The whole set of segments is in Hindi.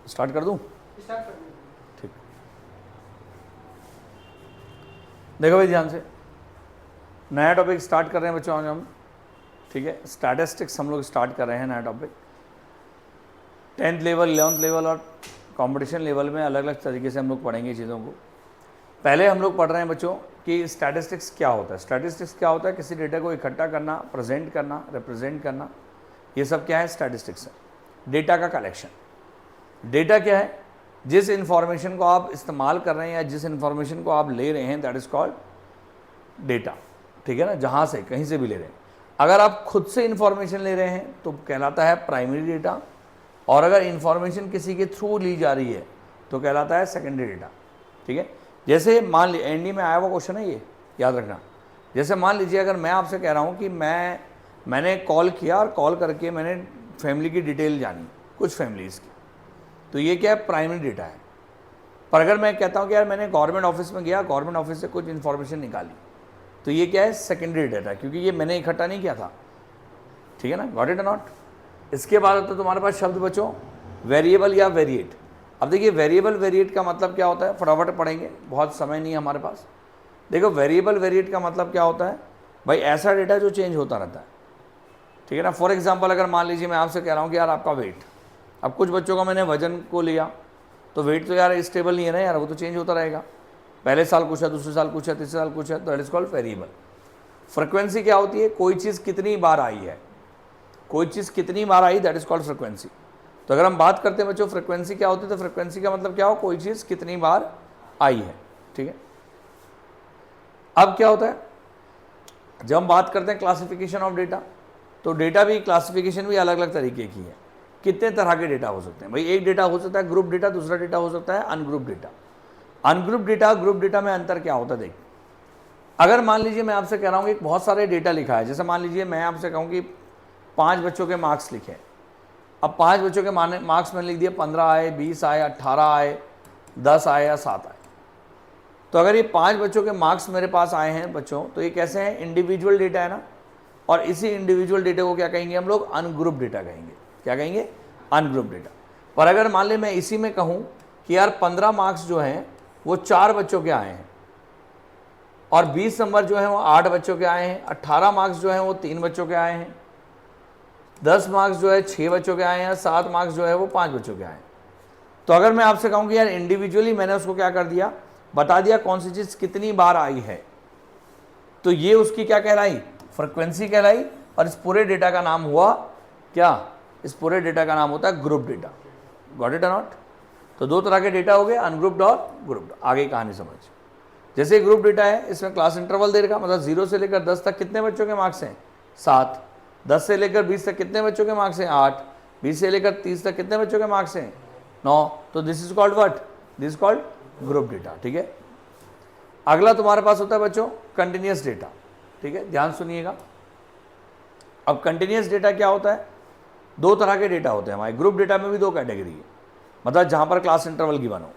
स्टार्ट कर दूं? स्टार्ट कर दीजिए। ठीक, देखो भाई ध्यान से, नया टॉपिक स्टार्ट कर रहे हैं बच्चों आज हम। ठीक है, स्टैटिस्टिक्स हम लोग स्टार्ट कर रहे हैं, नया topic. 10th level, 11th level और कंपटीशन लेवल में अलग अलग तरीके से हम लोग पढ़ेंगे चीज़ों को। पहले हम लोग पढ़ रहे हैं बच्चों कि स्टैटिस्टिक्स क्या होता है। स्टैटिस्टिक्स क्या होता है? किसी डेटा को इकट्ठा करना, प्रेजेंट करना, रिप्रेजेंट करना, ये सब क्या है? स्टैटिस्टिक्स है, डेटा का कलेक्शन। डेटा क्या है? जिस इंफॉर्मेशन को आप इस्तेमाल कर रहे हैं या जिस इंफॉर्मेशन को आप ले रहे हैं, दैट इज कॉल्ड डेटा। ठीक है ना, जहाँ से कहीं से भी ले रहे हैं। अगर आप खुद से इंफॉर्मेशन ले रहे हैं तो कहलाता है प्राइमरी डेटा, और अगर इंफॉर्मेशन किसी के थ्रू ली जा रही है तो कहलाता है सेकेंडरी डेटा। ठीक है, जैसे मान लीजिए एनडी में आया हुआ क्वेश्चन है, ये याद रखना। जैसे मान लीजिए अगर मैं आपसे कह रहा हूँ कि मैंने कॉल किया और कॉल करके मैंने फैमिली की डिटेल जानी, कुछ फैमिलीज़ की, तो ये क्या है? प्राइमरी डेटा है। पर अगर मैं कहता हूँ कि यार मैंने गवर्नमेंट ऑफिस में गया, गवर्नमेंट ऑफिस से कुछ इन्फॉर्मेशन निकाली, तो ये क्या है? सेकेंडरी डेटा, क्योंकि ये मैंने इकट्ठा नहीं किया था। ठीक है ना, गॉट इट और नॉट? इसके बाद तो तुम्हारे पास शब्द बच्चों वेरिएबल या वेरिएट। अब देखिए वेरिएबल वेरिएट का मतलब क्या होता है, फटाफट पढ़ेंगे, बहुत समय नहीं है हमारे पास। देखो वेरिएबल वेरिएट का मतलब क्या होता है भाई? ऐसा डेटा जो चेंज होता रहता है। ठीक है ना, फॉर एग्जांपल अगर मान लीजिए मैं आपसे कह रहा हूँ कि यार आपका वेट, अब कुछ बच्चों का मैंने वजन को लिया तो वेट तो यार स्टेबल नहीं है ना यार, वो तो चेंज होता रहेगा। पहले साल कुछ है, दूसरे साल कुछ है, तीसरे साल कुछ है, तो that is called variable. Frequency क्या होती है? कोई चीज़ कितनी बार आई है, कोई चीज़ कितनी बार आई, दैट इज कॉल्ड फ्रिक्वेंसी। तो अगर हम बात करते हैं बच्चों फ्रिक्वेंसी क्या होती है, तो फ्रिक्वेंसी का मतलब क्या हो? कोई चीज़ कितनी बार आई है। ठीक है, अब क्या होता है जब हम बात करते हैं क्लासिफिकेशन ऑफ डेटा, तो डेटा भी क्लासिफिकेशन भी अलग अलग तरीके की है। कितने तरह के डेटा हो सकते हैं भाई? एक डेटा हो सकता है ग्रुप डेटा, दूसरा डेटा हो सकता है ungroup data. Ungroup data, group data में अंतर क्या होता है? देख, अगर मान लीजिए मैं आपसे कह रहा हूँ कि बहुत सारे डेटा लिखा है, जैसे मान लीजिए मैं आपसे कहूँ कि 5 बच्चों के मार्क्स लिखे। अब 5 बच्चों के मार्क्स मैंने लिख दिए, 15 आए, 20 आए, 18 आए, 10 आए या 7 आए। तो अगर ये 5 बच्चों के मार्क्स मेरे पास आए हैं बच्चों, तो ये कैसे हैं? इंडिविजुअल डेटा है ना, और इसी इंडिविजुअल डेटा को क्या कहेंगे हम लोग? अनग्रुप डेटा कहेंगे। क्या कहेंगे? Ungroup data. पर अगर मान ले मैं इसी में कहूँ कि यार 15 मार्क्स जो हैं वो 4 बच्चों के आए हैं, और 20 नंबर जो है वो 8 बच्चों के आए हैं, 18 मार्क्स जो हैं वो 3 बच्चों के आए हैं, 10 मार्क्स जो है 6 बच्चों के आए हैं, 7 मार्क्स जो है वो 5 बच्चों के आए हैं। तो अगर मैं आपसे कहूँ कि यार इंडिविजुअली मैंने उसको क्या कर दिया, बता दिया कौन सी चीज़ कितनी बार आई है, तो ये उसकी क्या कहलाई? फ्रिक्वेंसी कहलाई। और इस पूरे डेटा का नाम हुआ क्या? इस पूरे डेटा का नाम होता है ग्रुप डेटा। गॉट इट और नॉट? तो 2 तरह के डेटा हो गए, अनग्रुप्ड और ग्रुप्ड। आगे कहानी समझ। जैसे ग्रुप डेटा है, इसमें क्लास इंटरवल दे रखा, मतलब 0 से लेकर 10 तक कितने बच्चों के मार्क्स हैं? 7। 10 से लेकर 20 तक कितने बच्चों के मार्क्स हैं? 8। 20 से लेकर 30 तक कितने बच्चों के मार्क्स हैं? 9। तो this is called what? This is called group data. ठीक है, अगला तुम्हारे पास होता है बच्चों कंटिन्यूअस डेटा। ठीक है, ध्यान सुनिएगा। अब कंटिन्यूअस डेटा क्या होता है? 2 तरह के डेटा होते हैं हमारे ग्रुप डेटा में भी। 2 कैटेगरी है, मतलब जहां पर क्लास इंटरवल गिवन हो।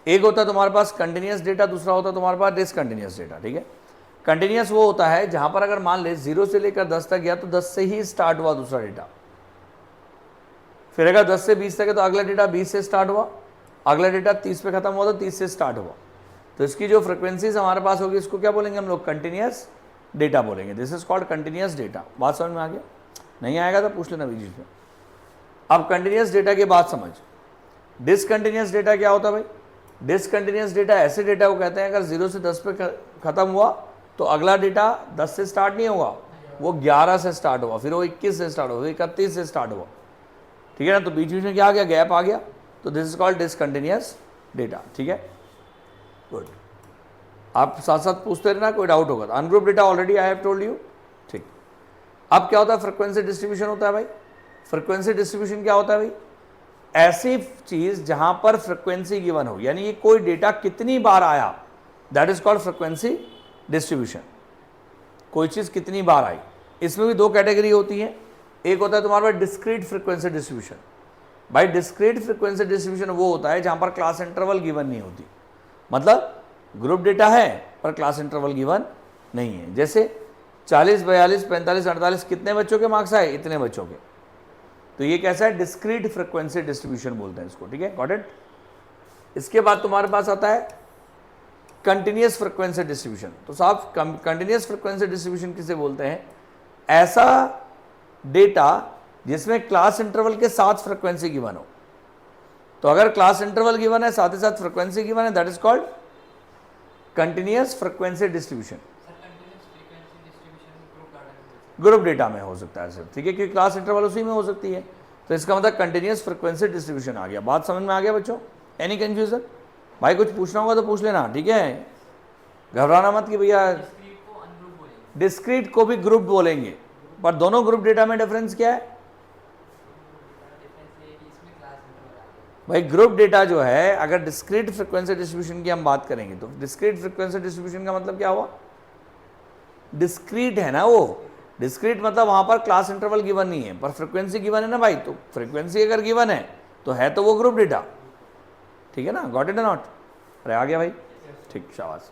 एक होता है तुम्हारे पास कंटिन्यूअस डेटा, दूसरा होता है तुम्हारे पास डिसकंटिन्यूअस डेटा। ठीक है, कंटिन्यूअस वो होता है जहां पर अगर मान ले 0 से लेकर 10 तक गया तो 10 से ही स्टार्ट हुआ दूसरा डेटा, फिर अगर 10 से 20 तक है तो अगला डेटा 20 से स्टार्ट हुआ, अगला डेटा 30 पे खत्म हुआ तो 30 से स्टार्ट हुआ। तो इसकी जो फ्रिक्वेंसीज हमारे पास होगी इसको क्या बोलेंगे हम लोग? कंटिन्यूअस डेटा बोलेंगे। This is called continuous data. बात समझ में आ गया? नहीं आएगा तो पूछ लेना बीच में। अब कंटिन्यूअस डेटा की बात समझ। डिसकंटिन्यूअस डेटा क्या होता है भाई? डिसकंटिन्यूअस डेटा ऐसे डेटा को कहते हैं अगर 0 से 10 पे खत्म हुआ तो अगला डेटा 10 से स्टार्ट नहीं हुआ, वो 11 से स्टार्ट हुआ, फिर वो 21 से स्टार्ट हुआ, 31 से स्टार्ट हुआ। ठीक है ना, तो बीच बीच में क्या आ गया? गैप आ गया। तो this is called discontinuous data. ठीक है, गुड। आप साथ साथ पूछते रहना, कोई डाउट होगा। Ungroup data already I have told you. ठीक, अब क्या होता है? फ्रिक्वेंसी डिस्ट्रीब्यूशन होता है भाई। फ्रिक्वेंसी डिस्ट्रीब्यूशन क्या होता है भाई? ऐसी चीज जहां पर फ्रिक्वेंसी गिवन हो, यानी ये कोई डेटा कितनी बार आया, that is called frequency distribution. कोई चीज कितनी बार आई। इसमें भी 2 कैटेगरी होती है। एक होता है तुम्हारे पास डिस्क्रीट फ्रिक्वेंसी डिस्ट्रीब्यूशन। भाई डिस्क्रीट फ्रिक्वेंसी डिस्ट्रीब्यूशन वो होता है जहां पर क्लास इंटरवल गिवन नहीं होती, मतलब ग्रुप डेटा है पर क्लास इंटरवल गिवन नहीं है। जैसे 40, 42, 45, 48 कितने बच्चों के मार्क्स आए? इतने बच्चों के। तो ये कैसा है, डिस्क्रीट फ्रिक्वेंसी डिस्ट्रीब्यूशन बोलते हैं इसको, ठीक है, गॉट इट। इसके बाद तुम्हारे पास आता है कंटिन्यूअस फ्रिक्वेंसी डिस्ट्रीब्यूशन। तो साहब कंटिन्यूअस फ्रिक्वेंसी डिस्ट्रीब्यूशन किसे बोलते हैं, ऐसा डेटा जिसमें क्लास इंटरवल के साथ फ्रिक्वेंसी गिवन हो। तो अगर क्लास इंटरवल गिवन है, साथ ही साथ फ्रिक्वेंसी गिवन है, that is called continuous frequency distribution. Group data में हो सकता है सिर्फ, ठीक है, क्योंकि क्लास इंटरवल उसी में हो सकती है। तो इसका मतलब कंटिन्यूअस फ्रिक्वेंसी डिस्ट्रीब्यूशन आ गया। बात समझ में आ गया बच्चों, एनी कंफ्यूजन? भाई कुछ पूछना होगा तो पूछ लेना, ठीक है, घबराना मत कि भैया। डिस्क्रीट को भी ग्रुप बोलेंगे, पर दोनों ग्रुप डेटा में डिफरेंस क्या है भाई? ग्रुप डेटा जो है, अगर डिस्क्रीट फ्रिक्वेंसी डिस्ट्रीब्यूशन की हम बात करेंगे तो डिस्क्रीट फ्रिक्वेंसी डिस्ट्रीब्यूशन का मतलब क्या हुआ, डिस्क्रीट है ना वो। डिस्क्रीट मतलब वहां पर क्लास इंटरवल गिवन नहीं है, पर फ्रिक्वेंसी गिवन है ना भाई। तो फ्रिक्वेंसी अगर गिवन है तो है तो वो ग्रुप डेटा, ठीक है ना, गॉट इट नॉट? अरे आ गया भाई, ठीक, शाबाश।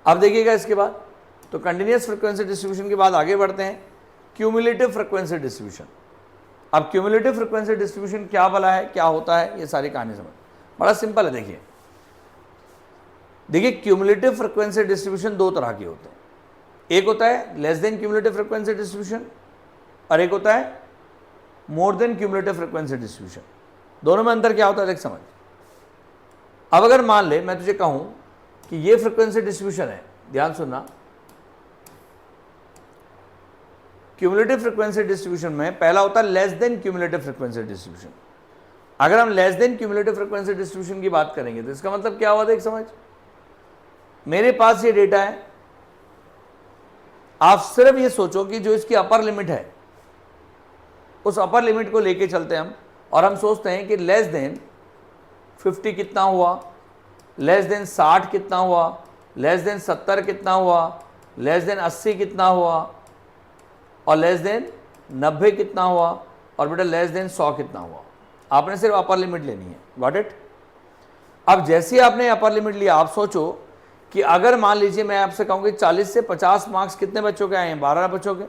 अब देखिएगा इसके बाद, तो कंटिन्यूअस फ्रिक्वेंसी डिस्ट्रीब्यूशन के बाद आगे बढ़ते हैं क्यूमुलेटिव फ्रिक्वेंसी डिस्ट्रीब्यूशन। अब क्यूमुलेटिव फ्रिक्वेंसी डिस्ट्रीब्यूशन क्या भला है, क्या होता है, ये सारी कहानी समझ, बड़ा सिंपल है। देखिए क्यूमुलेटिव फ्रिक्वेंसी डिस्ट्रीब्यूशन दो तरह के होते हैं। एक होता है less than cumulative frequency distribution और एक होता है more than cumulative frequency distribution. दोनों में अंतर क्या होता है देख समझ। अब अगर मान ले मैं तुझे कहूं कि ये फ्रिक्वेंसी डिस्ट्रीब्यूशन है, ध्यान सुनना, क्यूमुलेटिव फ्रिक्वेंसी डिस्ट्रीब्यूशन में पहला होता है less than cumulative frequency distribution. अगर हम less than cumulative frequency distribution की बात करेंगे तो इसका मतलब क्या हुआ देख समझ। मेरे पास ये डेटा है, आप सिर्फ ये सोचो कि जो इसकी अपर लिमिट है उस अपर लिमिट को लेके चलते हैं हम, और हम सोचते हैं कि लेस देन 50 कितना हुआ, लेस देन 60 कितना हुआ, लेस देन 70 कितना हुआ, लेस देन 80 कितना हुआ, और लेस देन 90 कितना हुआ, और बेटा लेस देन 100 कितना हुआ। आपने सिर्फ अपर लिमिट लेनी है, गॉट इट। अब जैसे ही आपने अपर लिमिट लिया, आप सोचो कि अगर मान लीजिए मैं आपसे कहूँ कि 40 से 50 मार्क्स कितने बच्चों के आए हैं, 12 बच्चों के,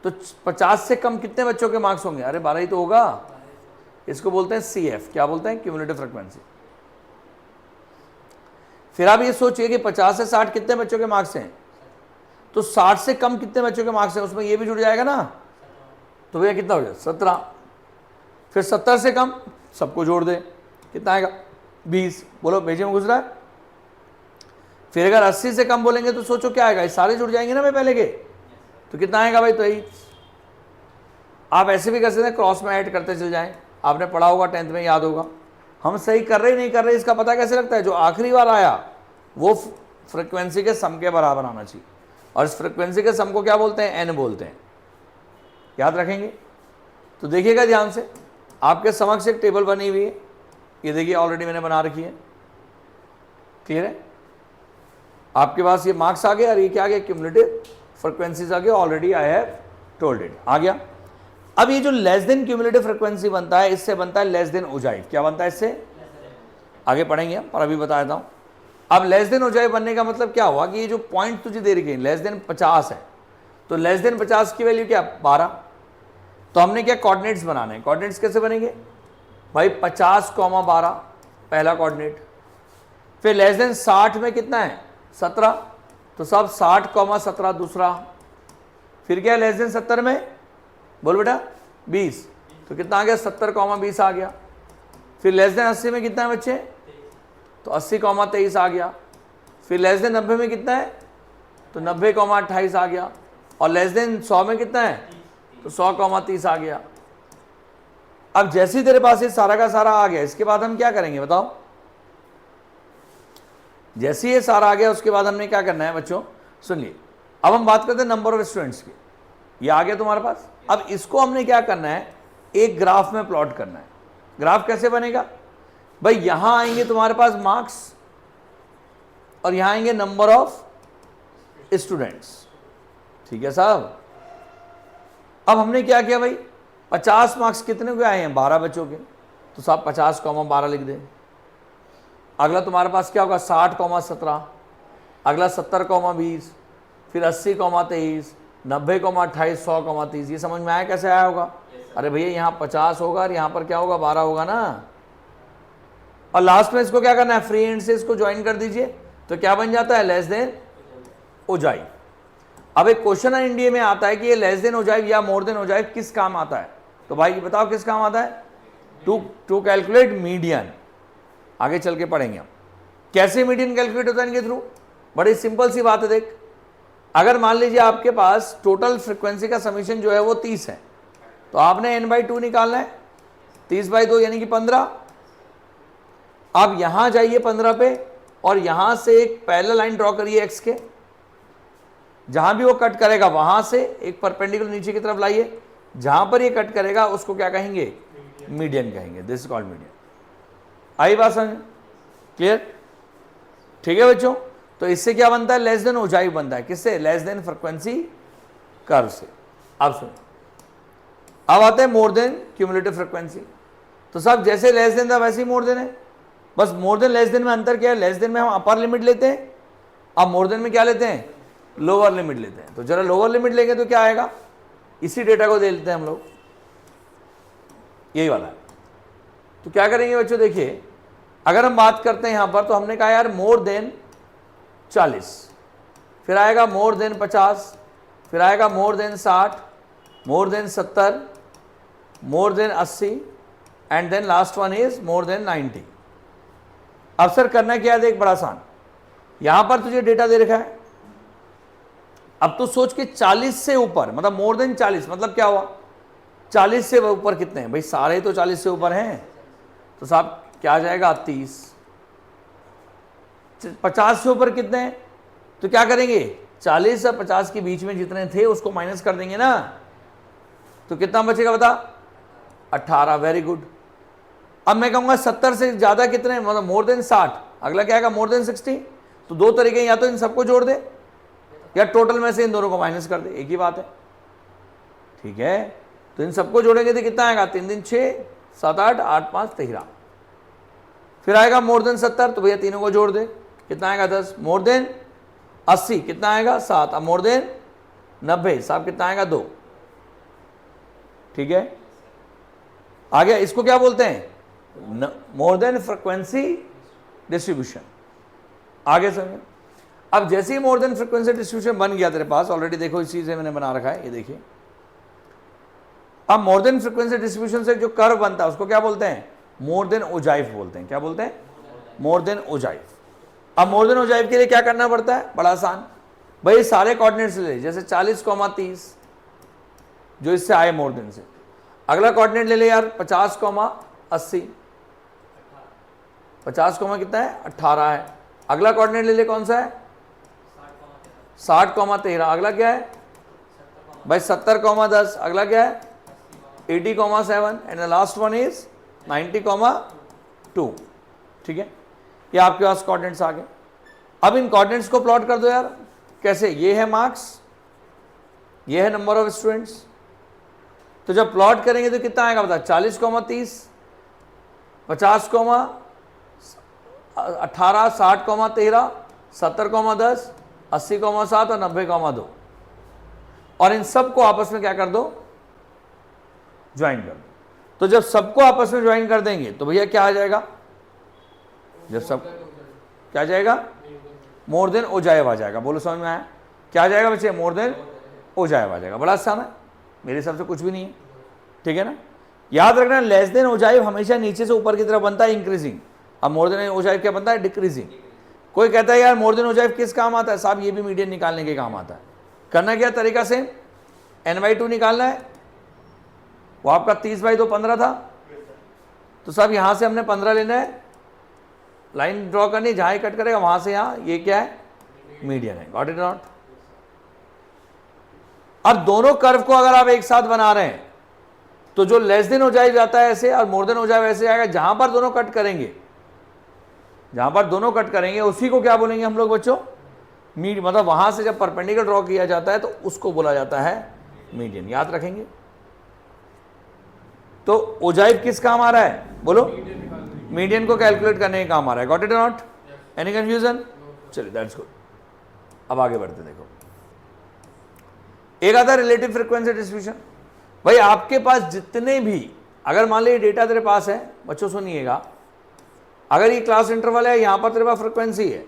तो 50 से कम कितने बच्चों के मार्क्स होंगे, अरे 12 ही तो होगा। इसको बोलते हैं CF, क्या बोलते हैं, क्यूमुलेटिव फ्रिक्वेंसी। फिर आप ये सोचिए कि 50 से 60 कितने बच्चों के मार्क्स हैं, तो 60 से कम कितने बच्चों के मार्क्स हैं, उसमें ये भी जुड़ जाएगा ना, तो भैया कितना हो जाए 17। फिर 70 से कम सबको जोड़ दे, कितना आएगा 20, बोलो भेजे में घुस रहा है। फिर अगर 80 से कम बोलेंगे तो सोचो क्या आएगा, ये सारे जुड़ जाएंगे ना भाई पहले के, तो कितना आएगा भाई 23। आप ऐसे भी कर सकते हैं, क्रॉस में ऐड करते चल जाएं, आपने पढ़ा होगा 10th में, याद होगा। हम सही कर रहे नहीं कर रहे इसका पता कैसे लगता है, जो आखिरी बार आया वो फ्रिक्वेंसी के सम के बराबर आना चाहिए, और इस फ्रिक्वेंसी के सम को क्या बोलते हैं, n बोलते हैं, याद रखेंगे। तो देखिएगा ध्यान से, आपके समक्ष एक टेबल बनी हुई है, ये देखिए ऑलरेडी मैंने बना रखी है, क्लियर है। आपके पास ये मार्क्स आ गए और ये क्या आ गया, क्यूमुलेटिव फ्रिक्वेंसीज आ गया, already I have told it, आ गया। अब ये जो लेस देन क्यूमुलेटिव फ्रिक्वेंसी बनता है, इससे बनता है लेस देन ओजाइव। क्या बनता है इससे, आगे पढ़ेंगे हम, पर अभी बता देता हूं। अब लेस देन ओजाइव बनने का मतलब क्या हुआ कि ये जो पॉइंट तुझे दे रही है लेस देन 50 है, तो लेस देन 50 की वैल्यू क्या 12। तो हमने क्या कोऑर्डिनेट्स बनाने हैं, कोऑर्डिनेट्स कैसे बनेंगे भाई, 50,12 पहला कोऑर्डिनेट, फिर लेस देन 60 में कितना है 17, तो सब 60,17 दूसरा, फिर क्या लेस देन 70 में, बोल बेटा 20, तो कितना आ गया 70,20 आ गया। फिर लेस देन 80 में कितना है बच्चे, तो 80,23 आ गया। फिर लेस देन 90 में कितना है, तो 90,28 आ गया। और लेस देन 100 में कितना है, तो 100,30 आ गया। अब जैसे ही तेरे पास ये सारा का सारा आ गया, इसके बाद हम क्या करेंगे बताओ। जैसे ये सारा आ गया उसके बाद हमने क्या करना है बच्चों, सुनिए। अब हम बात करते हैं नंबर ऑफ स्टूडेंट्स की, ये आ गया तुम्हारे पास। अब इसको हमने क्या करना है, एक ग्राफ में प्लॉट करना है। ग्राफ कैसे बनेगा भाई, यहां आएंगे तुम्हारे पास मार्क्स और यहां आएंगे नंबर ऑफ स्टूडेंट्स, ठीक है साहब। अब हमने क्या किया भाई, 50 मार्क्स कितने के आए हैं, 12 बच्चों के, तो साहब 50,12 लिख दें। अगला तुम्हारे पास क्या होगा 60,17, अगला 70,20, फिर 80,23, 90,28, 100,30। ये समझ में आया कैसे आया होगा? अरे भैया यहाँ 50 होगा और यहाँ पर क्या होगा 12 होगा ना। और लास्ट में इसको क्या करना है, फ्री एंड से इसको ज्वाइन कर दीजिए तो क्या बन जाता है, लेस देन ओजाइव। अब एक क्वेश्चन एनडीए में आता है कि ये लेस देन ओजाइव या मोर देन ओजाइव किस काम आता है? तो भाई बताओ किस काम आता है? To calculate median. आगे चल के पढ़ेंगे हम कैसे मीडियन कैलकुलेट होता है इनके थ्रू। बड़ी सिंपल सी बात है, देख अगर मान लीजिए आपके पास टोटल फ्रिक्वेंसी का समीशन जो है वो 30 है, तो आपने n/2 निकालना है, 30/2 यानी कि 15। आप यहां जाइए 15 पे और यहां से एक पैरेलल लाइन ड्रॉ करिए x के, जहां भी वो कट करेगा वहां से एक परपेंडिकुलर नीचे की तरफ लाइए, जहां पर ये कट करेगा उसको क्या कहेंगे, मीडियन कहेंगे। This is called median. आई बात समझ, क्लियर? ठीक है बच्चों, तो इससे क्या बनता है, लेस देन ओजाइव बनता है। किससे? लेस देन फ्रीक्वेंसी कर्व से। अब सुनो, अब आते हैं मोर देन क्यूमुलेटिव फ्रीक्वेंसी। तो सब जैसे लेस देन था वैसे ही मोर देन है, बस मोर देन लेस देन में अंतर क्या है, लेस देन में हम अपर लिमिट लेते हैं, अब मोर देन में क्या लेते हैं, लोअर लिमिट लेते हैं। तो जरा लोअर लिमिट लेंगे तो क्या आएगा, इसी डेटा को दे लेते हैं हम लोग, यही वाला है। तो क्या करेंगे बच्चों, देखिए अगर हम बात करते हैं यहां पर, तो हमने कहा यार मोर देन 40, फिर आएगा मोर देन 50, फिर आएगा more than 60, more than 70, more than 80 and then last one is more than 90। अब सर करना क्या है, देख बड़ा आसान, यहां पर तुझे डेटा दे रखा है। अब तो सोच के 40 से ऊपर मतलब मोर देन 40 मतलब क्या हुआ, 40 से ऊपर कितने हैं भाई, सारे तो 40 से ऊपर हैं, तो साहब क्या आ जाएगा 30। 50 से ऊपर कितने हैं, तो क्या करेंगे 40 और 50 के बीच में जितने थे उसको माइनस कर देंगे ना, तो कितना बचेगा बता, 18। Very good. अब मैं कहूंगा 70 से ज्यादा कितने, मतलब मोर देन 60, अगला क्या आएगा मोर देन 60। तो दो तरीके, या तो इन सबको जोड़ दे या टोटल में से इन दोनों को माइनस कर दे, एक ही बात है। ठीक है, तो इन सबको जोड़ेंगे तो कितना आएगा, 3 दिन 6, 7 8, 8 5 13। फिर आएगा मोर देन 70, तो भैया तीनों को जोड़ दे, कितना आएगा 10। मोर देन 80 कितना आएगा 7। अब मोर देन 90 साहब कितना आएगा 2। ठीक है, आ गया। इसको क्या बोलते हैं, मोर देन फ्रीक्वेंसी डिस्ट्रीब्यूशन। आगे समझे। अब जैसे ही मोर देन फ्रीक्वेंसी डिस्ट्रीब्यूशन बन गया तेरे पास ऑलरेडी, देखो इस चीज से मैंने बना रखा है, ये देखिए। अब मोर देन फ्रीक्वेंसी डिस्ट्रीब्यूशन से जो कर्व बनता है उसको क्या बोलते हैं, मोर देन ओजाइव बोलते हैं। क्या बोलते हैं, मोर देन ओजाइव। अब मोर देन ओजाइव के लिए क्या करना पड़ता है, बड़ा आसान, भाई सारे कोऑर्डिनेट्स ले, जैसे 40,30 जो इससे आए मोर देन से। अगला कोऑर्डिनेट ले ले यार 50,80, 50, कितना है 18 है। अगला कोऑर्डिनेट ले ले कौन सा है 60,13। अगला क्या है भाई 70,10। अगला क्या है 80,7 and the last one is 90,2। ठीक है, ये आपके पास कोऑर्डिनेट्स आ गए। अब इन कोऑर्डिनेट्स को प्लॉट कर दो यार, कैसे, ये है मार्क्स, ये है नंबर ऑफ स्टूडेंट्स। तो जब प्लॉट करेंगे तो कितना आएगा बता, 40,30, 50,18, 60,13, 70,10, 80,7 और 90,2। और इन सबको आपस में क्या कर दो, ज्वाइन कर दो। तो जब सबको आपस में ज्वाइन कर देंगे तो भैया क्या आ जाएगा, जब सब क्या आ जाएगा, मोर देन ओजाइव आ जाएगा। बोलो समझ में आया, क्या आ जाएगा बच्चे, मोर देन ओजाइव आ जाएगा। बड़ा आसान है, मेरे हिसाब से कुछ भी नहीं है। ठीक है ना, याद रखना लेस देन ओजाइव हमेशा नीचे से ऊपर की तरफ बनता है, इंक्रीजिंग। अब मोर देन ओजाइव क्या बनता है, डिक्रीजिंग। कोई कहता है यार मोर देन ओजाइव किस काम आता है, साहब ये भी मीडियन निकालने के काम आता है। करना क्या तरीका से, n/2 निकालना है, वो आपका 30/2 15 था, तो साहब यहां से हमने 15 लेना है, लाइन ड्रॉ करनी, जहां कट करेगा वहां से यहां, ये क्या है मीडियन है। Got it not. अब दोनों कर्व को अगर आप एक साथ बना रहे हैं तो जो लेस देन ओजाइव जाता है ऐसे और मोर देन ओजाइव ऐसे आएगा, जहां पर दोनों कट करेंगे, जहां पर दोनों कट करेंगे उसी को क्या बोलेंगे हम लोग बच्चों, मतलब वहां से जब परपेंडिकुलर ड्रॉ किया जाता है तो उसको बोला जाता है मीडियन। याद रखेंगे। तो ओजाइव किस काम आ रहा है, बोलो, मीडियन को कैलकुलेट करने का काम आ रहा है। Got it not, any confusion? चलिए दैट्स गुड। अब आगे बढ़ते देखो, एक आता है रिलेटिव फ्रीक्वेंसी डिस्ट्रीब्यूशन। भाई आपके पास जितने भी, अगर मान लीजिए डेटा तेरे पास है, बच्चों सुनिएगा, अगर ये क्लास इंटरवल है, यहां पर तेरे पास फ्रीक्वेंसी है,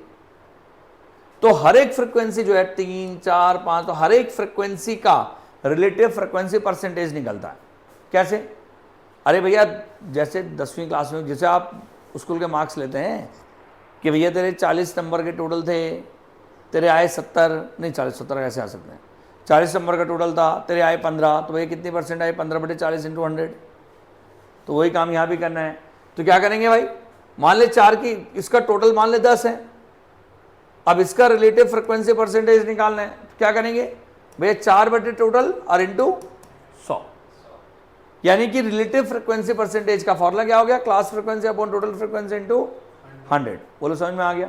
तो हर एक फ्रीक्वेंसी जो है 3, 4, 5, तो हर एक फ्रीक्वेंसी का रिलेटिव फ्रीक्वेंसी परसेंटेज निकलता है। कैसे? अरे भैया जैसे 10वीं क्लास में जैसे आप स्कूल के मार्क्स लेते हैं कि भैया तेरे 40 नंबर के टोटल थे, तेरे आए 70, नहीं 40-70 कैसे आ सकते हैं, 40 नंबर का टोटल था, तेरे आए 15, तो भैया कितनी परसेंट आए? 15/40 × 100। तो वही काम यहाँ भी करना है। तो क्या करेंगे भाई, मान ले 4 की, इसका टोटल मान ले 10 है, अब इसका रिलेटिव फ्रीक्वेंसी परसेंटेज निकालना है, तो क्या करेंगे भैया 4/टोटल और इंटू 100, यानी कि रिलेटिव फ्रीक्वेंसी परसेंटेज का फॉर्मूला क्या हो गया? Class frequency upon total frequency into 100। बोलो समझ में आ गया?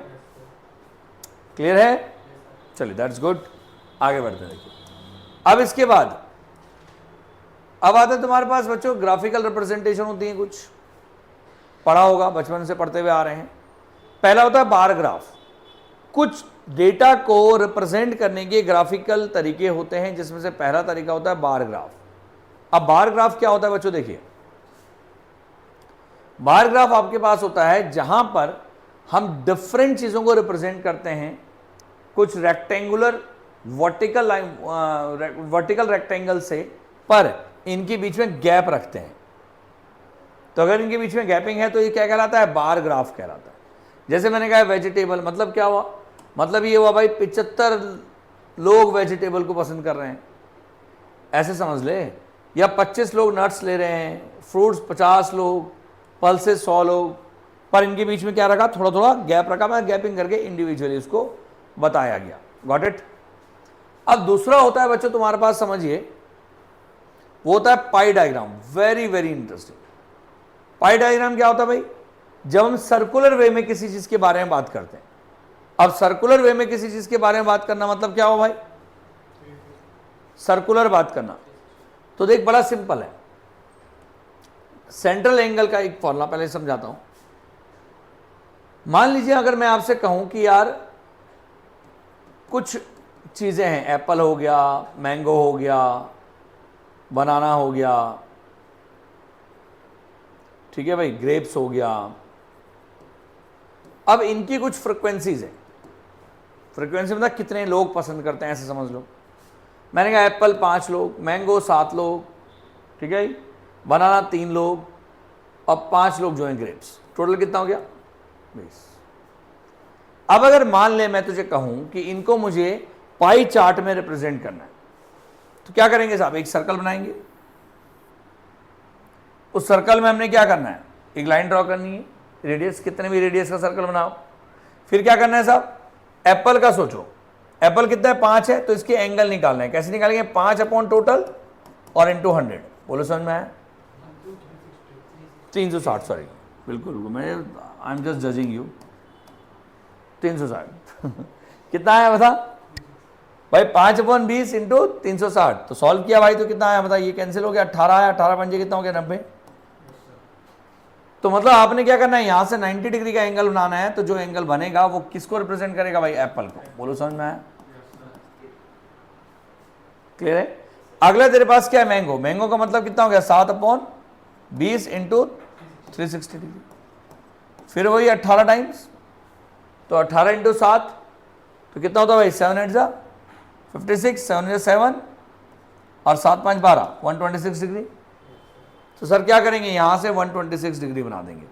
क्लियर है? चलिए दैट्स गुड, आगे बढ़ते हैं। देखिए अब इसके बाद अब आता है तुम्हारे पास बच्चों ग्राफिकल रिप्रेजेंटेशन होती है, कुछ पढ़ा होगा, बचपन से पढ़ते हुए आ रहे हैं। पहला होता है बार ग्राफ। कुछ डेटा को रिप्रेजेंट करने के ग्राफिकल तरीके होते हैं, जिसमें से पहला तरीका होता है बार ग्राफ। अब बार ग्राफ क्या होता है बच्चों? देखिए बार ग्राफ आपके पास होता है जहां पर हम डिफरेंट चीजों को रिप्रेजेंट करते हैं, कुछ रेक्टेंगुलर वर्टिकल रेक्टेंगल से, पर इनके बीच में गैप रखते हैं। तो अगर इनके बीच में गैपिंग है तो ये क्या कहलाता है? बार ग्राफ कहलाता है। जैसे मैंने कहा वेजिटेबल, मतलब क्या हुआ? मतलब ये हुआ भाई 75 लोग वेजिटेबल को पसंद कर रहे हैं, ऐसे समझ ले, या 25 लोग नट्स ले रहे हैं, फ्रूट्स 50 लोग, पल्सेस 100 लोग, पर इनके बीच में क्या रखा? थोड़ा थोड़ा गैप रखा, मैं गैपिंग करके इंडिविजुअली उसको बताया गया। Got it? अब दूसरा होता है बच्चों तुम्हारे पास, समझिए, वो होता है पाई डायग्राम। Very very interesting. पाई डायग्राम क्या होता है भाई? जब हम सर्कुलर वे में किसी चीज के बारे में बात करते हैं। अब सर्कुलर वे में किसी चीज के बारे में बात करना मतलब क्या हो भाई? सर्कुलर बात करना। तो देख बड़ा सिंपल है, सेंट्रल एंगल का एक फॉर्मूला पहले समझाता हूं। मान लीजिए अगर मैं आपसे कहूं कि यार कुछ चीजें हैं, एप्पल हो गया, मैंगो हो गया, बनाना हो गया, ठीक है भाई, ग्रेप्स हो गया। अब इनकी कुछ फ्रीक्वेंसीज है। फ्रीक्वेंसी मतलब कितने लोग पसंद करते हैं, ऐसे समझ लो। मैंने कहा एप्पल 5 लोग, मैंगो 7 लोग, ठीक है, बनाना 3 लोग, अब 5 लोग जो हैं ग्रेप्स, टोटल कितना हो गया? 20। अब अगर मान ले मैं तुझे कहूं कि इनको मुझे पाई चार्ट में रिप्रेजेंट करना है, तो क्या करेंगे साहब? एक सर्कल बनाएंगे। उस सर्कल में हमने क्या करना है? एक लाइन ड्रॉ करनी है, रेडियस, कितने भी रेडियस का सर्कल बनाओ। फिर क्या करना है साहब? एप्पल का सोचो, एप्पल कितना है? 5 है, तो इसके एंगल निकालना है। कैसे निकालेंगे? 5 अपॉन टोटल और इंटू 100। बोलो समझ में आया? 360, सॉरी, बिल्कुल मैं I am just judging you. 360 कितना आया बता भाई? 5/20 इंटू 360। तो सॉल्व किया भाई, तो कितना आया बता? ये कैंसिल हो गया, 18 आया, 18 पंजे कितना हो गया? 90। तो मतलब आपने क्या करना है? यहां से 90 डिग्री का एंगल बनाना है, तो जो एंगल बनेगा वो किसको रिप्रेजेंट करेगा भाई? एप्पल को। बोलो समझ में आया? क्लियर है? अगला तेरे पास क्या है? मैंगो। मैंगो का मतलब कितना हो गया? 7/20 इंटू 360 डिग्री। फिर वही 18 टाइम्स, तो 18 इंटू 7 तो कितना होता है भाई? 7 8 जा 56, 7 जा 7 और 7 5 12, 126 डिग्री। तो सर क्या करेंगे? यहां से 126 डिग्री बना देंगे।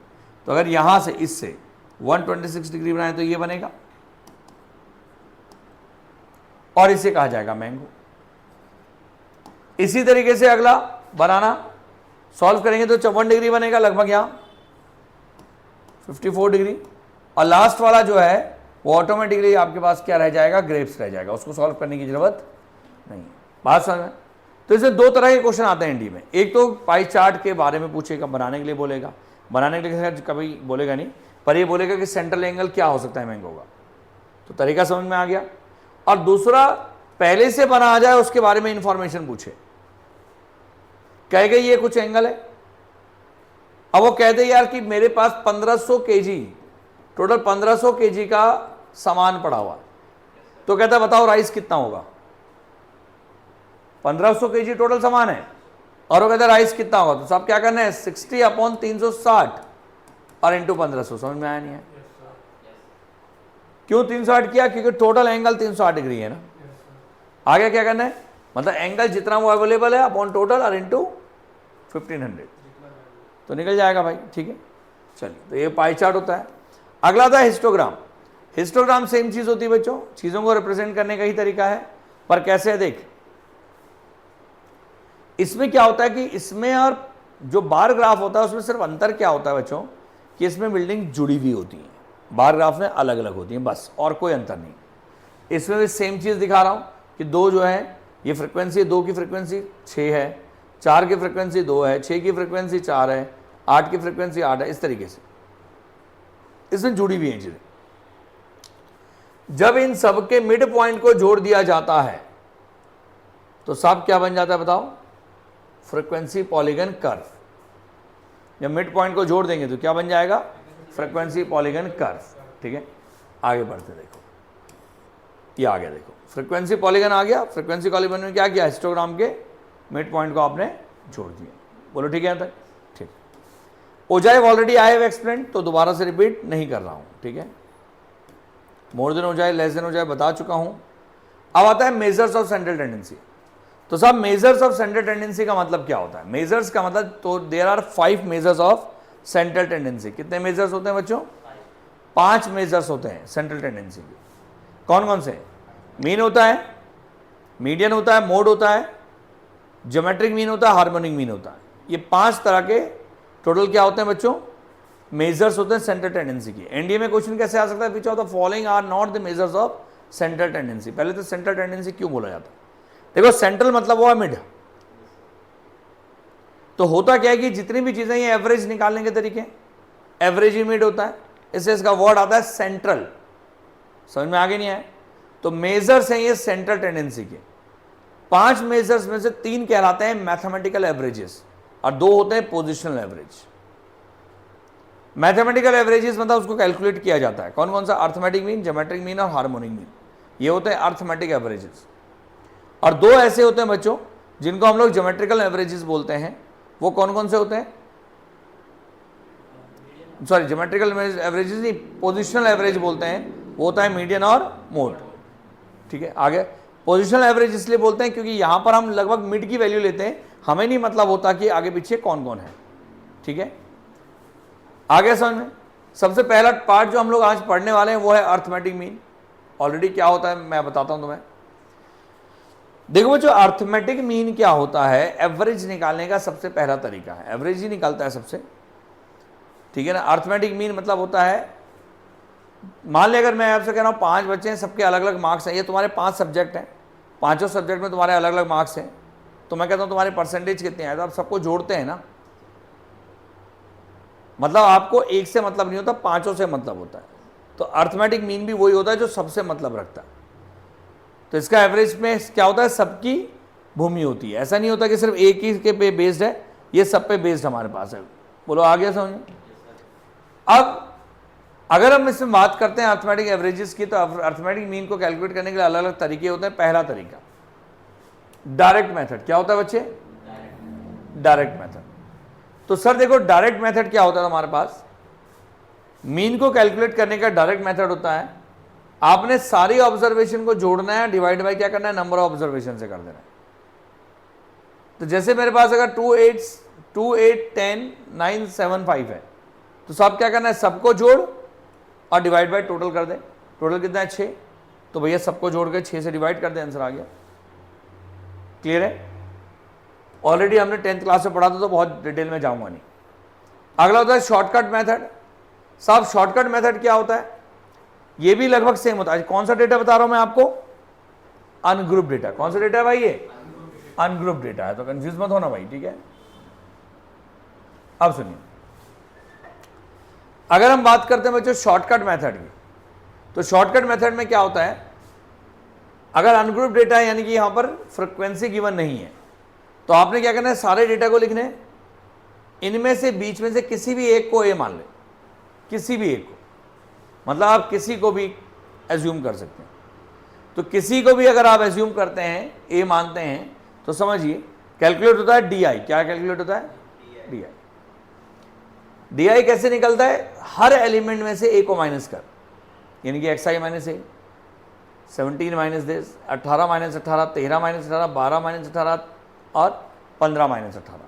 तो अगर यहां से इससे 126 डिग्री बनाए तो ये बनेगा, और इसे कहा जाएगा मैंगो। इसी तरीके से अगला बनाना, सॉल्व करेंगे तो 54 डिग्री बनेगा लगभग, यहां 54 डिग्री। और लास्ट वाला जो है वो ऑटोमेटिकली आपके पास क्या रह जाएगा? ग्रेप्स रह जाएगा, उसको सॉल्व करने की जरूरत नहीं है। बात समझ में? तो इसमें 2 तरह के क्वेश्चन आते हैं एनडी में। एक तो पाई चार्ट के बारे में पूछेगा, बनाने के लिए बोलेगा, बनाने के लिए कभी बोलेगा नहीं, पर ये बोलेगा कि सेंट्रल एंगल क्या हो सकता है मैंगो का। तो तरीका समझ में आ गया। और दूसरा, पहले से बना आ जाए उसके बारे में इंफॉर्मेशन पूछे, कहेगा ये कुछ एंगल है। अब वो कहते यार कि मेरे पास 1500 केजी, टोटल 1500 केजी का सामान पड़ा हुआ है, तो कहता बताओ राइस कितना होगा? 1500 kg टोटल सामान है और वो कहते हैं राइस कितना होगा, तो सब क्या करना है 60/360 और इंटू 1500। समझ में आया नहीं है? क्यों 360 किया? क्योंकि टोटल एंगल 360 डिग्री है ना। आगे क्या करना है, मतलब एंगल जितना वो अवेलेबल है अपॉन टोटल और इंटू 1500 तो निकल जाएगा भाई। ठीक है, चलिए, तो ये पाई चार्ट होता है। अगला था हिस्टोग्राम। हिस्टोग्राम सेम चीज होती है बच्चों, चीजों को रिप्रेजेंट करने का ही तरीका है, पर कैसे है देख। इसमें क्या होता है कि इसमें और जो बार ग्राफ होता है उसमें सिर्फ अंतर क्या होता है बच्चों कि इसमें बिल्डिंग जुड़ी हुई होती है, बार ग्राफ में अलग अलग होती है, बस, और कोई अंतर नहीं। इसमें भी सेम चीज दिखा रहा हूं कि 2 जो है ये फ्रिक्वेंसी, 2 की फ्रिक्वेंसी 6 है, 4 की फ्रिक्वेंसी 2 है, 6 की फ्रिक्वेंसी 4 है, 8 की फ्रिक्वेंसी 8 है। इस तरीके से इसमें जुड़ी हुई है चीजें। जब इन सब के मिड पॉइंट को जोड़ दिया जाता है तो सब क्या बन जाता है बताओ, फ्रीक्वेंसी पॉलीगन कर्व। जब मिड पॉइंट को जोड़ देंगे तो क्या बन जाएगा, फ्रीक्वेंसी पॉलीगन कर्व। ठीक है, आगे बढ़ते देखो, ये आ गया, देखो फ्रीक्वेंसी पॉलीगन आ गया। फ्रीक्वेंसी पॉलीगन में क्या किया, हिस्टोग्राम के मिड पॉइंट को आपने जोड़ दिया। बोलो ठीक है यहाँ तक? ठीक। Ogive already I have explain, तो दोबारा से रिपीट नहीं कर रहा हूं। ठीक है, more than ogive, less than ogive बता चुका हूं। अब आता है मेजर्स ऑफ सेंट्रल टेंडेंसी। तो सब मेजर्स ऑफ सेंट्रल टेंडेंसी का मतलब क्या होता है? मेजर्स का मतलब, तो there are 5 measures of central tendency. कितने मेजर्स होते हैं बच्चों? 5 मेजर्स होते हैं सेंट्रल टेंडेंसी के। कौन कौन से? मीन होता है, मीडियन होता है, मोड होता है, ज्योमेट्रिक मीन होता है, हार्मोनिक मीन होता है। ये 5 तरह के टोटल क्या होते हैं बच्चों, मेजर्स होते हैं सेंट्रल टेंडेंसी की। एनडीए में क्वेश्चन कैसे आ सकता है, which of the following are not the measures of central tendency. पहले तो सेंट्रल टेंडेंसी क्यों बोला जाता है? देखो सेंट्रल मतलब वो है मिड। तो होता क्या है कि जितनी भी चीजें ये एवरेज निकालने के तरीके, एवरेज ही मिड होता है, इससे इसका वर्ड आता है सेंट्रल। समझ में आगे नहीं आया? तो मेजर्स हैं ये सेंट्रल टेंडेंसी के। 5 मेजर्स में से 3 कहलाते हैं मैथमेटिकल एवरेजेस और 2 होते हैं पोजिशनल एवरेज। मैथमेटिकल एवरेजेस मतलब उसको कैलकुलेट किया जाता है। कौन कौन सा? अर्थमेटिक मीन, ज्योमेट्रिक मीन और हार्मोनिक मीन, ये होते हैं अर्थमेटिक एवरेजेस। और 2 ऐसे होते हैं बच्चों जिनको हम लोग ज्योमेट्रिकल एवरेजेस बोलते हैं। वो कौन कौन से होते हैं? सॉरी, ज्योमेट्रिकल एवरेजेस नहीं, पोजिशनल एवरेज बोलते हैं। वो होता है मीडियन और मोड। ठीक है, आगे पोजिशनल एवरेज इसलिए बोलते हैं क्योंकि यहां पर हम लगभग मिड की वैल्यू लेते हैं, हमें नहीं मतलब होता कि आगे पीछे कौन कौन है। ठीक है, आगे समझ में। सबसे पहला पार्ट जो हम लोग आज पढ़ने वाले हैं वो है अर्थमेटिक मीन। ऑलरेडी क्या होता है मैं बताता हूं तुम्हें। देखो जो अर्थमेटिक मीन क्या होता है, एवरेज निकालने का सबसे पहला तरीका है, एवरेज ही निकालता है सबसे। ठीक है ना, अर्थमेटिक मीन मतलब होता है, मान लिया अगर मैं आपसे कह रहा हूं 5 बच्चे हैं, सबके अलग अलग मार्क्स हैं, ये तुम्हारे 5 सब्जेक्ट हैं, 5 सब्जेक्ट में तुम्हारे अलग अलग मार्क्स हैं, तो मैं कहता हूं तुम्हारे परसेंटेज कितने आए, तो आप सबको जोड़ते हैं ना। मतलब आपको एक से मतलब नहीं होता, 5 से मतलब होता है। तो अर्थमेटिक मीन भी वही होता है जो सबसे मतलब रखता है। तो इसका एवरेज में क्या होता है, सबकी भूमि होती है। ऐसा नहीं होता कि सिर्फ एक ही के पे बेस्ड है, ये सब पे बेस्ड हमारे पास है। बोलो आ गया समझ? अब अगर हम इसमें बात करते हैं अर्थमेटिक एवरेजेस की, तो अर्थमेटिक मीन को कैलकुलेट करने के लिए अलग अलग तरीके होते हैं। पहला तरीका डायरेक्ट मेथड। क्या होता है बच्चे? Direct method. तो सर देखो डायरेक्ट मेथड क्या होता है हमारे पास, मीन को कैलकुलेट करने का डायरेक्ट मेथड होता है, आपने सारी ऑब्जर्वेशन को जोड़ना है, डिवाइड बाय क्या करना है, नंबर ऑफ ऑब्जर्वेशन से कर देना है। तो जैसे मेरे पास अगर 2 8 10 9 7 5 है, तो सब क्या करना है, सबको जोड़ और डिवाइड बाय टोटल कर दे। टोटल कितना है 6, तो भैया सबको जोड़ के 6 से डिवाइड कर दे, आंसर आ गया। क्लियर है? ऑलरेडी हमने 10th क्लास में पढ़ा था तो बहुत डिटेल में जाऊंगा नहीं। अगला होता है शॉर्टकट मेथड। साहब शॉर्टकट मेथड क्या होता है? ये भी लगभग सेम होता है। कौन सा डेटा बता रहा हूं मैं आपको? Ungroup data. कौन सा डेटा है भाई? ये अनग्रुप डेटा है, तो कंफ्यूज मत होना भाई। ठीक है, अब सुनिए, अगर हम बात करते हैं बच्चों शॉर्टकट मेथड की, तो शॉर्टकट मेथड में क्या होता है, अगर अनग्रुप डेटा है यानी कि यहां पर फ्रीक्वेंसी गिवन नहीं है, तो आपने क्या करना है, सारे डेटा को लिखने, इनमें से बीच में से किसी भी एक को ए मान ले, किसी भी एक को, मतलब आप किसी को भी एज्यूम कर सकते हैं। तो किसी को भी अगर आप एज्यूम करते हैं, ए मानते हैं, तो समझिए कैलकुलेट होता है डी आई। क्या कैलकुलेट होता है? D I. डी आई कैसे निकलता है? हर एलिमेंट में से ए को माइनस कर, यानी कि x I minus A, 17 minus this, 18 minus 18, 13 minus 18, 12 minus 18 और 15 माइनस 18।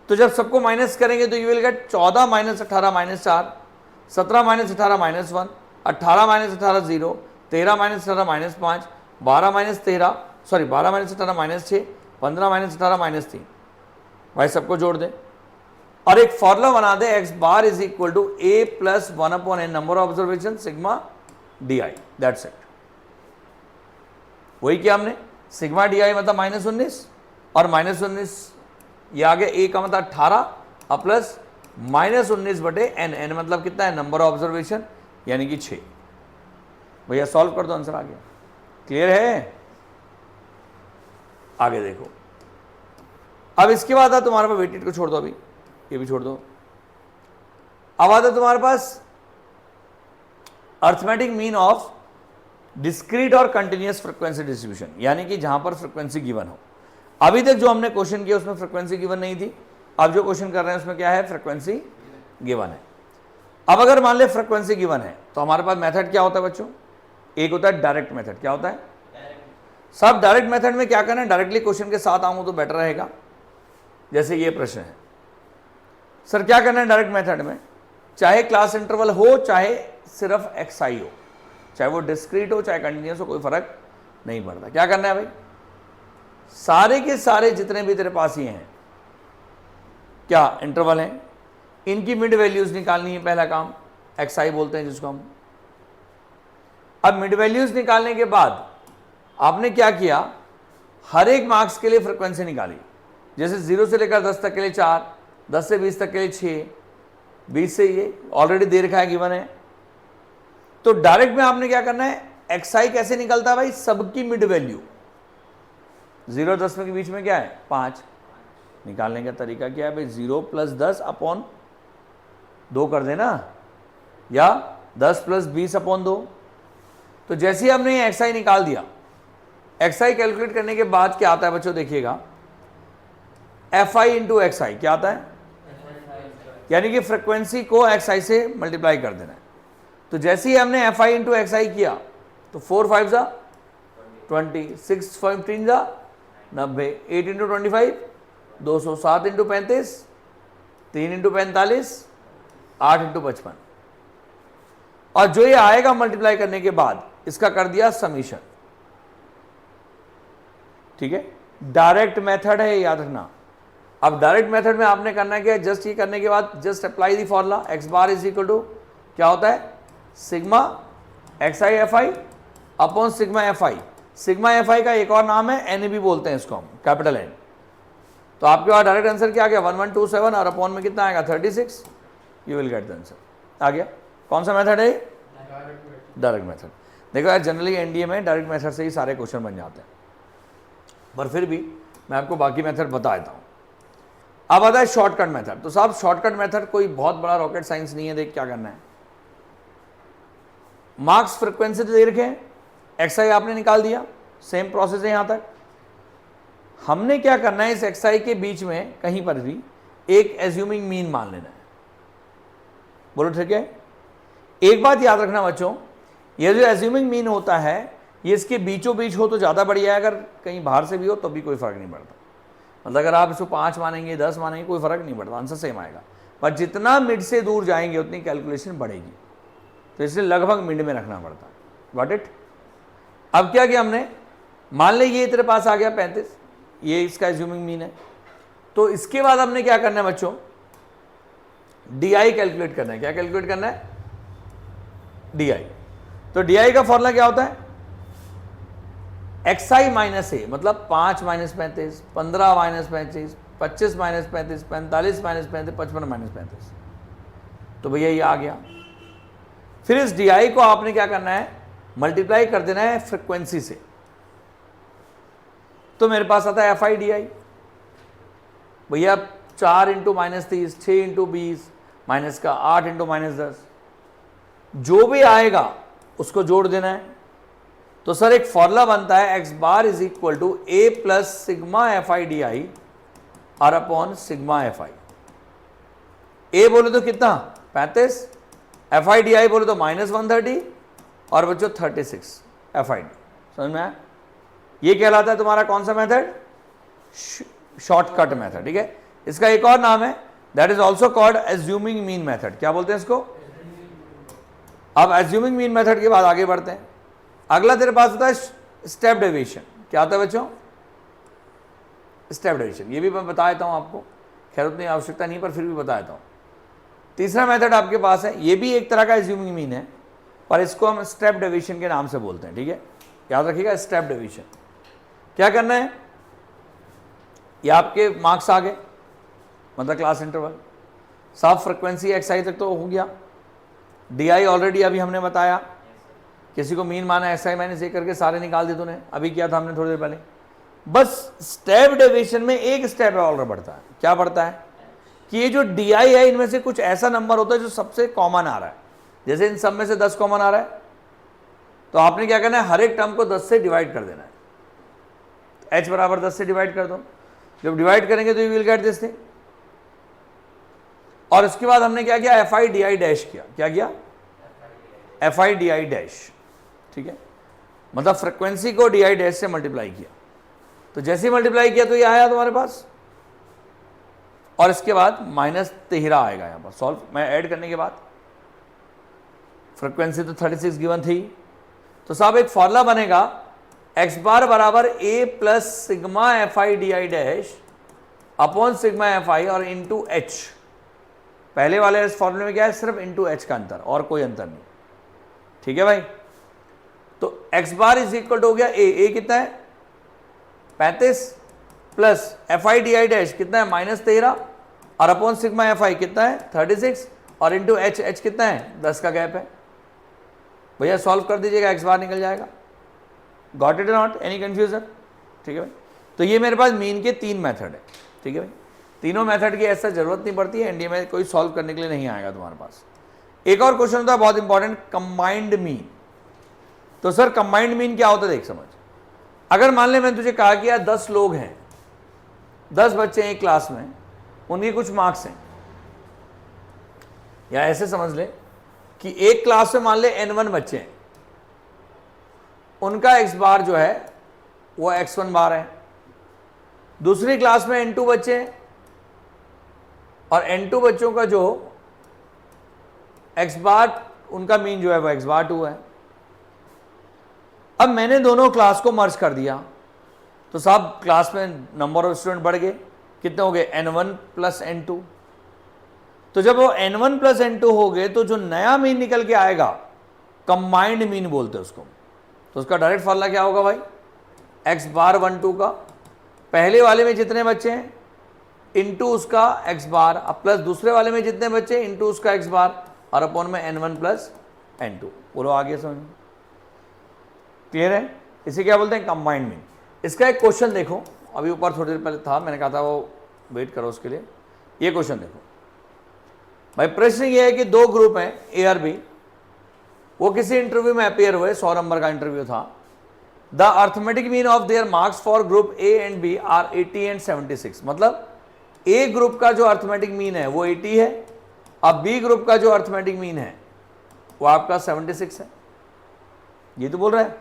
तो जब सबको माइनस करेंगे तो you will get 14 minus 18 minus 4, 17 minus 18 minus 1, 18 minus 18 0, 13 minus 18 minus 5, 12 minus 18 minus 6, 15 minus 18 minus 3। भाई सबको जोड़ दे और एक फॉर्मूला बना दे, x bar is equal to a plus 1 upon n number of observation sigma d i. That's it. वही किया हमने, सिग्मा डी आई मतलब -19 और -19 ये आगे ए का मतलब 18 और प्लस -19 बटे एन, एन मतलब कितना है? नंबर ऑफ ऑब्जर्वेशन, यानी कि 6। भैया सॉल्व कर दो, आंसर आ गया। क्लियर है? आगे देखो, अब इसके बाद तुम्हारे पास वेटेड को छोड़ दो, अभी ये भी छोड़ दो। अब आता तुम्हारे पास अर्थमेटिक मीन ऑफ डिस्क्रीट और कंटिन्यूअस फ्रीक्वेंसी डिस्ट्रीब्यूशन, यानी कि जहां पर फ्रीक्वेंसी गिवन हो। अभी तक जो हमने क्वेश्चन किया उसमें फ्रीक्वेंसी गिवन नहीं थी, अब जो क्वेश्चन कर रहे हैं उसमें क्या है? फ्रीक्वेंसी गिवन है। अब अगर मान ले फ्रीक्वेंसी गिवन है तो हमारे पास मेथड क्या होता है बच्चों? एक होता है डायरेक्ट मेथड। क्या होता है? सब डायरेक्ट मेथड में क्या करना है? डायरेक्टली क्वेश्चन के साथ आऊं तो बेटर रहेगा। जैसे ये प्रश्न है, सर क्या करना है डायरेक्ट मेथड में? चाहे क्लास इंटरवल हो, चाहे सिर्फ एक्सआई हो, चाहे वो डिस्क्रीट हो चाहे कंटिन्यूअस हो, कोई फर्क नहीं पड़ता। क्या करना है भाई? सारे के सारे जितने भी तेरे पास ये हैं क्या इंटरवल हैं, इनकी मिड वैल्यूज निकालनी है। पहला काम एक्सआई बोलते हैं जिसको हम। अब मिड वैल्यूज निकालने के बाद आपने क्या किया? हर एक मार्क्स के लिए फ्रीक्वेंसी निकाली। जैसे 0 से लेकर 10 तक के लिए 4, 10 से 20 तक के लिए 6, 20 से ये ऑलरेडी दे रखा है, गिवन है। तो डायरेक्ट में आपने क्या करना है? एक्सआई कैसे निकलता है भाई? सबकी मिड वैल्यू 0 10 के बीच में क्या है? 5। निकालने का तरीका क्या है भाई? 0 + 10 अपॉन 2 कर देना, या 10 + 20 अपॉन 2। तो जैसे ही हमने एक्सआई निकाल दिया, एक्सआई कैलकुलेट करने के बाद क्या आता है बच्चों? देखिएगा, एफ आई इंटू एक्सआई क्या आता है? यानी कि फ्रीक्वेंसी को एक्सआई से मल्टीप्लाई कर देना है। तो जैसे ही हमने एफ आई इंटू एक्सआई किया तो 4 5 जा 20, 6 5 3 जा 90, 8 इंटू 25 200, 7 इंटू 35, 3 इंटू 45, 8 इंटू 55। और जो ये आएगा मल्टीप्लाई करने के बाद इसका कर दिया समीशन। ठीक है, डायरेक्ट मेथड है, याद रखना। अब डायरेक्ट मेथड में आपने करना है क्या? जस्ट ये करने के बाद just apply the formula, X bar is equal to क्या होता है? Sigma X I F I upon sigma F I. Sigma F I का एक और नाम है एन भी बोलते हैं इसको हम, कैपिटल एन। तो आपके पास डायरेक्ट आंसर क्या आ गया? 1127 और अपॉन में कितना आएगा? 36। You will get the answer. आ गया। कौन सा मेथड है? Direct method. देखो यार, जनरली एनडीए में डायरेक्ट मेथड से ही सारे क्वेश्चन बन जाते हैं, पर फिर भी मैं आपको बाकी मेथड बता देता हूँ। अब आता है शॉर्टकट मेथड। तो साहब शॉर्टकट मेथड कोई बहुत बड़ा रॉकेट साइंस नहीं है। देख क्या करना है, मार्क्स फ्रीक्वेंसी तो दे रखे हैं, एक्सआई आपने निकाल दिया, सेम प्रोसेस है यहां तक। हमने क्या करना है? इस एक्सआई के बीच में कहीं पर भी एक एज्यूमिंग मीन मान लेना है। बोलो ठीक है। एक बात याद रखना बच्चों, ये जो एज्यूमिंग मीन होता है ये इसके बीचों बीच हो तो ज़्यादा बढ़िया है, अगर कहीं बाहर से भी हो तो भी कोई फ़र्क नहीं पड़ता। मतलब अगर आप इसको 5 मानेंगे 10 मानेंगे कोई फ़र्क नहीं पड़ता, आंसर सेम आएगा। पर जितना मिड से दूर जाएंगे उतनी कैलकुलेशन बढ़ेगी, तो इसलिए लगभग मिड में रखना पड़ता है। Got it. अब क्या किया हमने? मान ले ये तेरे पास आ गया 35, ये इसका एज्यूमिंग मीन है। तो इसके बाद हमने क्या करना है बच्चों? डी आई कैलकुलेट करना है। क्या कैलकुलेट करना है? D I. तो डी आई का फॉर्मूला क्या होता है? एक्स आई माइनस ए, मतलब 5 minus 35, 15 minus 35, 25 minus 35, 45 minus 35, 55 minus 35। तो भैया ये आ गया। फिर इस डी आई को आपने क्या करना है? मल्टीप्लाई कर देना है फ्रीक्वेंसी से। तो मेरे पास आता है एफ आई डी आई। भैया 4 इंटू -30, 6 इंटू 20, माइनस का 8 इंटू -10, जो भी आएगा उसको जोड़ देना है। तो सर एक फॉर्मूला बनता है x bar is equal to a plus sigma F I D i r upon sigma F i. A बोले तो कितना 35, एफ आई डी आई बोले तो -130 और बच्चों 36 एफ आई डी। समझ में आया? ये कहलाता है तुम्हारा कौन सा मेथड? Shortcut method. ठीक है, इसका एक और नाम है that is also called assuming mean method. क्या बोलते हैं इसको? अब एज्यूमिंग मीन मेथड के बाद आगे बढ़ते हैं। अगला तेरे पास होता है स्टेप डेविएशन। क्या होता है बच्चों? Step deviation. ये भी मैं बता देता हूं आपको, खैर उतनी आवश्यकता नहीं पर फिर भी बता देता हूं। तीसरा मेथड आपके पास है, ये भी एक तरह का एज्यूमिंग मीन है पर इसको हम स्टेप डेविएशन के नाम से बोलते हैं। ठीक है, याद रखिएगा स्टेप डेविएशन। क्या करना है? ये आपके मार्क्स आ गए, मतलब क्लास इंटरवल, सब फ्रिक्वेंसी एक्सआई तक तो हो गया। डीआई ऑलरेडी अभी हमने बताया, किसी को मीन माना एक्सआई माइनस ए करके सारे निकाल दिए तूने, अभी किया था हमने थोड़ी देर पहले। बस स्टेप डेविएशन में एक स्टेप और बढ़ता है। क्या बढ़ता है कि ये जो डीआई है इनमें से कुछ ऐसा नंबर होता है जो सबसे कॉमन आ रहा है। जैसे इन सब में से 10 कॉमन आ रहा है तो आपने क्या करना है, हर एक टर्म को 10 से डिवाइड कर देना है। h बराबर 10 से डिवाइड कर दो। जब डिवाइड करेंगे तो you will get this thing. और इसके बाद हमने क्या किया? F I D I dash किया। क्या किया? F I D I dash. ठीक है, मतलब फ्रिक्वेंसी को डी आई डैश से मल्टीप्लाई किया। तो जैसे ही मल्टीप्लाई किया तो ये आया तुम्हारे पास, और इसके बाद -13 आएगा यहां पर सॉल्व मैं ऐड करने के बाद। फ्रिक्वेंसी तो 36 गिवन थी, तो साहब एक फॉर्मूला बनेगा एक्स बार बराबर a plus sigma F I D I dash upon sigma F i और इंटू एच। पहले वाले इस फॉर्मूले में क्या है? सिर्फ इंटू एच का अंतर, और कोई अंतर नहीं। ठीक है भाई, तो X bar is equal to हो गया ए कितना है? 35 plus F I D I dash कितना है? -13 और अपॉन सिग्मा एफ आई कितना है? 36 और इंटू एच कितना है? 10 का गैप है। भैया सॉल्व कर दीजिएगा, एक्स बार निकल जाएगा। Got it not? Any confusion? ठीक है भाई, तो ये मेरे पास मीन के 3 मेथड है। ठीक है भाई, तीनों मेथड की ऐसा जरूरत नहीं पड़ती है, एनडीए में कोई सॉल्व करने के लिए नहीं आएगा तुम्हारे पास। एक और क्वेश्चन होता है बहुत इंपॉर्टेंट, कंबाइंड मीन। तो सर कंबाइंड मीन क्या होता है? देख समझ, अगर मान ले मैंने तुझे कहा कि यार 10 लोग हैं, 10 बच्चे हैं एक क्लास में, उनके कुछ मार्क्स हैं, या ऐसे समझ ले कि एक क्लास में मान ले n1 बच्चे हैं, उनका x बार जो है वो x1 बार है। दूसरी क्लास में n2 बच्चे हैं और n2 बच्चों का जो x बार उनका मीन जो है वो x बार 2 है। अब मैंने दोनों क्लास को मर्ज कर दिया तो साहब क्लास में नंबर ऑफ स्टूडेंट बढ़ गए। कितने हो गए? n1 plus n2। तो जब वो n1 प्लस n2 हो गए तो जो नया मीन निकल के आएगा कंबाइंड मीन बोलते हैं उसको। तो उसका डायरेक्ट फॉर्मूला क्या होगा भाई? x बार 1 2 का पहले वाले में जितने बच्चे हैं इंटू उसका x बार, अब प्लस दूसरे वाले में जितने बच्चे इंटू उसका x बार और अपॉन में n1 प्लस n2। बोलो आगे समझ में क्लियर है? इसे क्या बोलते हैं? Combined mean. इसका एक क्वेश्चन देखो, अभी ऊपर थोड़ी देर पहले था, मैंने कहा था वो वेट करो उसके लिए। ये क्वेश्चन देखो भाई, प्रश्न ये है कि 2 ग्रुप हैं ए और बी, वो किसी इंटरव्यू में अपेयर हुए, 100 नंबर का इंटरव्यू था। The arithmetic mean of their marks for group A and B are 80 and 76। मतलब ए ग्रुप का जो अर्थमेटिक मीन है वो 80 है, अब बी ग्रुप का जो अर्थमेटिक मीन है वो आपका 76 है। ये तो बोल रहा है।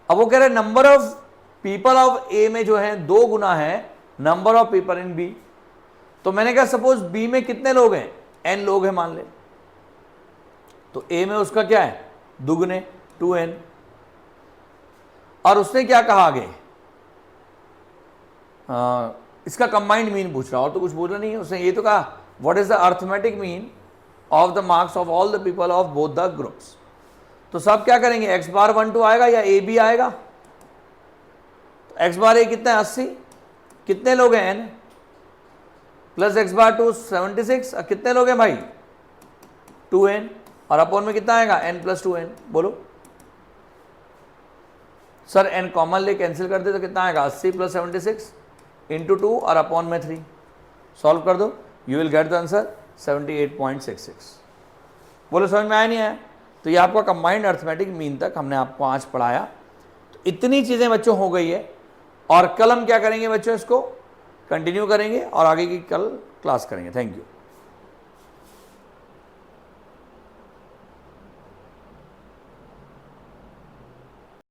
अब वो कह रहे हैं number of people of A में जो है 2 गुना है number of people in B. तो मैंने कहा सपोज बी में कितने लोग हैं? n लोग हैं मान ले, तो ए में उसका क्या है? दुगने 2n। और उसने क्या कहा आगे? इसका कंबाइंड मीन पूछ रहा, और तो कुछ बोला नहीं है उसने। ये तो कहा what is the arithmetic mean of the marks of all the people of both the groups. तो सब क्या करेंगे? x बार 1 2 आएगा या ए बी आएगा? तो x बार ए कितना है? 80। कितने लोग हैं? n प्लस x बार 2 76। कितने लोग हैं भाई? 2n और अपॉन में कितना आएगा? n plus 2n। बोलो सर n कॉमन ले कैंसिल कर दे तो कितना आएगा? 80 प्लस 76 इंटू 2 और अपॉन में 3। सॉल्व कर दो, you will get the answer 78.66। बोलो समझ में आया नहीं आया? तो ये आपका कंबाइंड अर्थमेटिक मीन तक हमने आपको आज पढ़ाया। तो इतनी चीज़ें बच्चों हो गई है, और कल हम क्या करेंगे बच्चों, इसको कंटिन्यू करेंगे और आगे की कल क्लास करेंगे। Thank you.